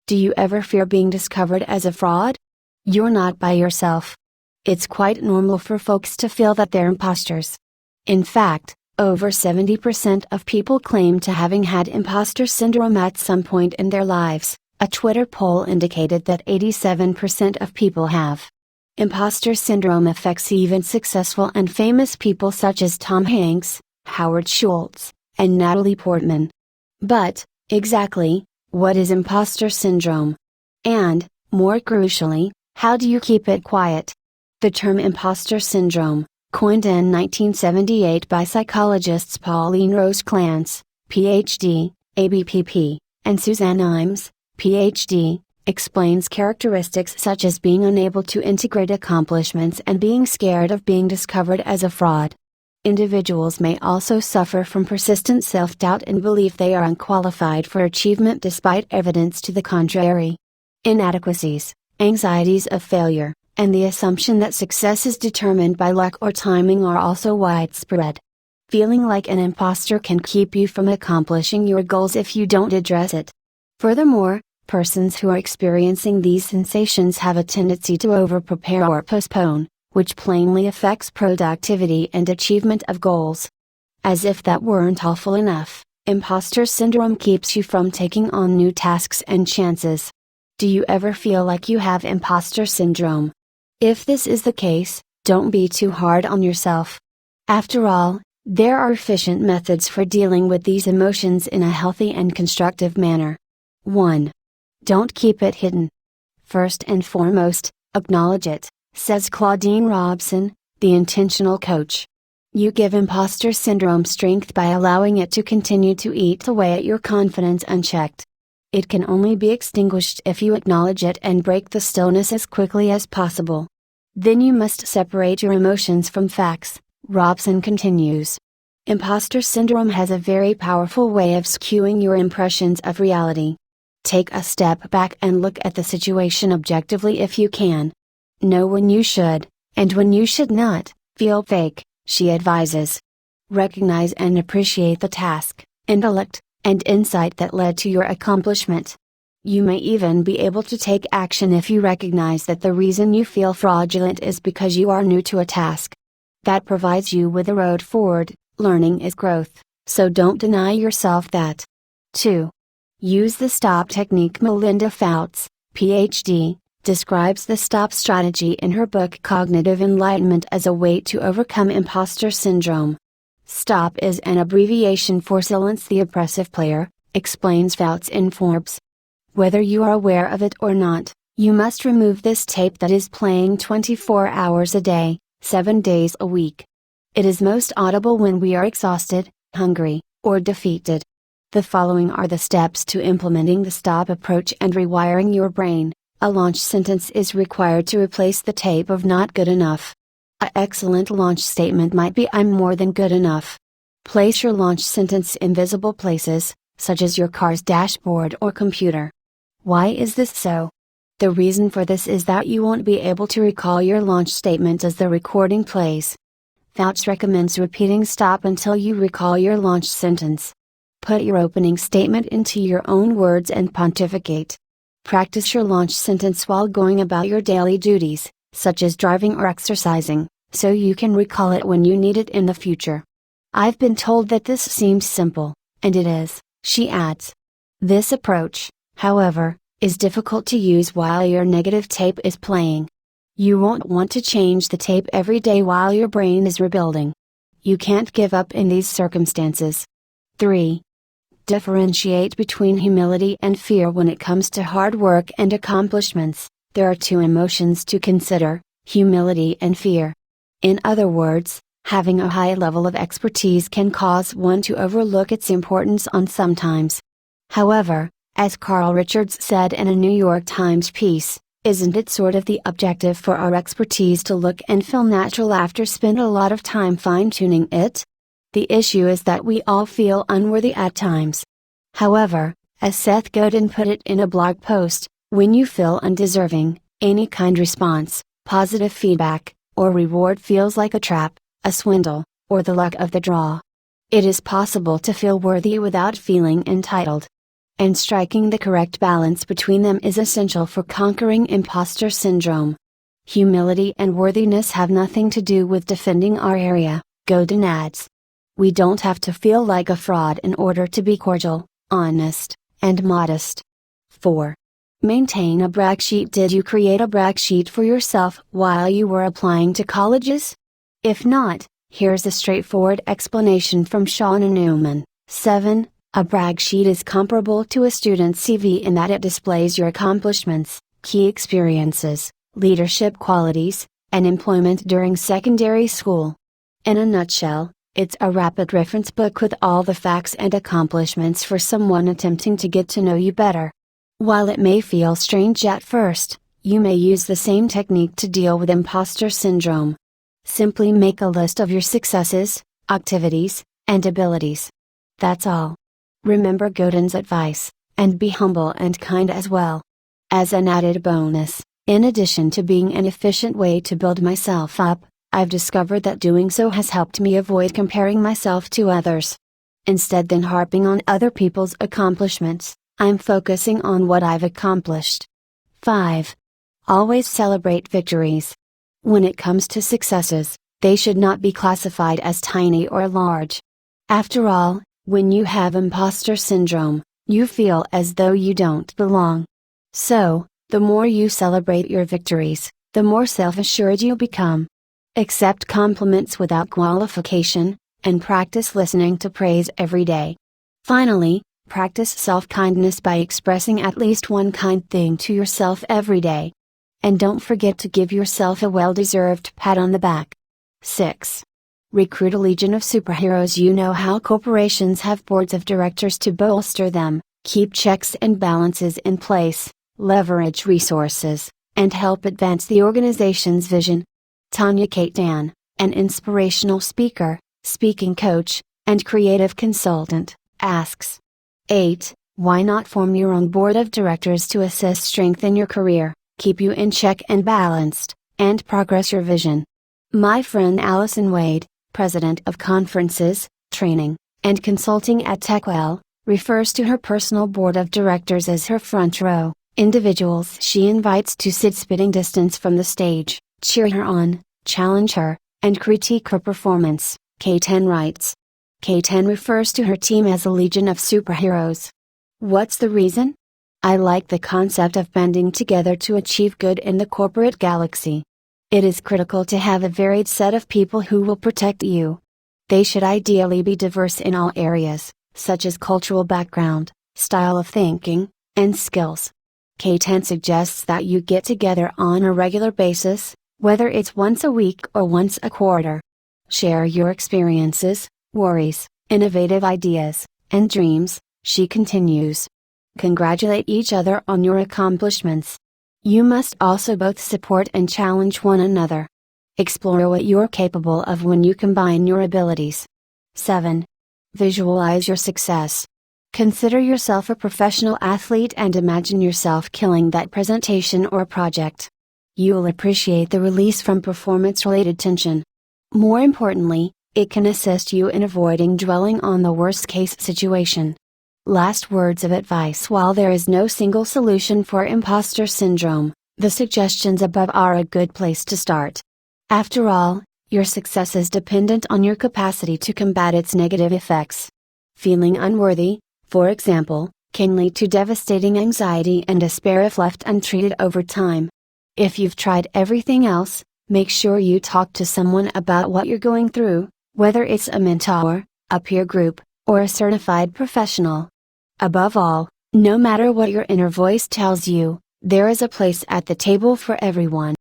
Do you ever fear being discovered as a fraud? You're not by yourself. It's quite normal for folks to feel that they're imposters. In fact, over 70% of people claim to having had imposter syndrome at some point in their lives. A Twitter poll indicated that 87% of people have. Imposter syndrome affects even successful and famous people such as Tom Hanks, Howard Schultz, and Natalie Portman. But, exactly, what is imposter syndrome? And, more crucially, how do you keep it quiet? The term imposter syndrome, coined in 1978 by psychologists Pauline Rose Clance, Ph.D., ABPP, and Suzanne Imes, Ph.D., explains characteristics such as being unable to integrate accomplishments and being scared of being discovered as a fraud. Individuals may also suffer from persistent self-doubt and belief they are unqualified for achievement despite evidence to the contrary. Inadequacies, anxieties of failure, and the assumption that success is determined by luck or timing are also widespread. Feeling like an imposter can keep you from accomplishing your goals if you don't address it. Furthermore, persons who are experiencing these sensations have a tendency to over-prepare or postpone, which plainly affects productivity and achievement of goals. As if that weren't awful enough, imposter syndrome keeps you from taking on new tasks and chances. Do you ever feel like you have imposter syndrome? If this is the case, don't be too hard on yourself. After all, there are efficient methods for dealing with these emotions in a healthy and constructive manner. 1. Don't keep it hidden. First and foremost, acknowledge it, says Claudine Robson, the intentional coach. You give imposter syndrome strength by allowing it to continue to eat away at your confidence unchecked. It can only be extinguished if you acknowledge it and break the stillness as quickly as possible. Then you must separate your emotions from facts, Robson continues. Imposter syndrome has a very powerful way of skewing your impressions of reality. Take a step back and look at the situation objectively if you can. Know when you should, and when you should not, feel fake, she advises. Recognize and appreciate the task, intellect, and insight that led to your accomplishment. You may even be able to take action if you recognize that the reason you feel fraudulent is because you are new to a task. That provides you with a road forward. Learning is growth, so don't deny yourself that. 2. Use the STOP technique. Melinda Fouts, Ph.D., describes the STOP strategy in her book Cognitive Enlightenment as a way to overcome imposter syndrome. STOP is an abbreviation for Silence the Oppressive Player, explains Fouts in Forbes. Whether you are aware of it or not, you must remove this tape that is playing 24 hours a day, 7 days a week. It is most audible when we are exhausted, hungry, or defeated. The following are the steps to implementing the STOP approach and rewiring your brain. A launch sentence is required to replace the tape of not good enough. An excellent launch statement might be I'm more than good enough. Place your launch sentence in visible places, such as your car's dashboard or computer. Why is this so? The reason for this is that you won't be able to recall your launch statement as the recording plays. Fouts recommends repeating STOP until you recall your launch sentence. Put your opening statement into your own words and pontificate. Practice your launch sentence while going about your daily duties, such as driving or exercising, so you can recall it when you need it in the future. I've been told that this seems simple, and it is, she adds. This approach, however, is difficult to use while your negative tape is playing. You won't want to change the tape every day while your brain is rebuilding. You can't give up in these circumstances. 3. Differentiate between humility and fear. When it comes to hard work and accomplishments, there are two emotions to consider, humility and fear. In other words, having a high level of expertise can cause one to overlook its importance on sometimes. However, as Carl Richards said in a New York Times piece, isn't it sort of the objective for our expertise to look and feel natural after spend a lot of time fine-tuning it? The issue is that we all feel unworthy at times. However, as Seth Godin put it in a blog post, when you feel undeserving, any kind response, positive feedback, or reward feels like a trap, a swindle, or the luck of the draw. It is possible to feel worthy without feeling entitled. and striking the correct balance between them is essential for conquering imposter syndrome. Humility and worthiness have nothing to do with defending our area, Godin adds. We don't have to feel like a fraud in order to be cordial, honest, and modest. 4. Maintain a brag sheet. Did you create a brag sheet for yourself while you were applying to colleges? If not, here's a straightforward explanation from Shauna Newman. 7. A brag sheet is comparable to a student's CV in that it displays your accomplishments, key experiences, leadership qualities, and employment during secondary school. In a nutshell, it's a rapid reference book with all the facts and accomplishments for someone attempting to get to know you better. While it may feel strange at first, you may use the same technique to deal with imposter syndrome. Simply make a list of your successes, activities, and abilities. That's all. Remember Godin's advice, and be humble and kind as well. As an added bonus, in addition to being an efficient way to build myself up, I've discovered that doing so has helped me avoid comparing myself to others. Instead than harping on other people's accomplishments, I'm focusing on what I've accomplished. 5. Always celebrate victories. When it comes to successes, they should not be classified as tiny or large. After all, when you have imposter syndrome, you feel as though you don't belong. So, the more you celebrate your victories, the more self-assured you become. Accept compliments without qualification, and practice listening to praise every day. Finally, practice self-kindness by expressing at least one kind thing to yourself every day. And don't forget to give yourself a well-deserved pat on the back. 6. Recruit a legion of superheroes. You know how corporations have boards of directors to bolster them, keep checks and balances in place, leverage resources, and help advance the organization's vision. Tanya Kate Dan, an inspirational speaker, speaking coach, and creative consultant, asks. 8. Why not form your own board of directors to assist strengthen your career, keep you in check and balanced, and progress your vision? My friend Allison Wade, president of conferences, training, and consulting at TechWell, refers to her personal board of directors as her front row, individuals she invites to sit spitting distance from the stage, cheer her on, challenge her, and critique her performance, K10 writes. K10 refers to her team as a legion of superheroes. What's the reason? I like the concept of banding together to achieve good in the corporate galaxy. It is critical to have a varied set of people who will protect you. They should ideally be diverse in all areas, such as cultural background, style of thinking, and skills. K10 suggests that you get together on a regular basis, whether it's once a week or once a quarter. Share your experiences, worries, innovative ideas, and dreams, she continues. Congratulate each other on your accomplishments. You must also both support and challenge one another. Explore what you're capable of when you combine your abilities. 7. Visualize your success. Consider yourself a professional athlete and imagine yourself killing that presentation or project. You'll appreciate the release from performance-related tension. More importantly, it can assist you in avoiding dwelling on the worst-case situation. Last words of advice. While there is no single solution for imposter syndrome, the suggestions above are a good place to start. After all, your success is dependent on your capacity to combat its negative effects. Feeling unworthy, for example, can lead to devastating anxiety and despair if left untreated over time. If you've tried everything else, make sure you talk to someone about what you're going through, whether it's a mentor, a peer group, or a certified professional. Above all, no matter what your inner voice tells you, there is a place at the table for everyone.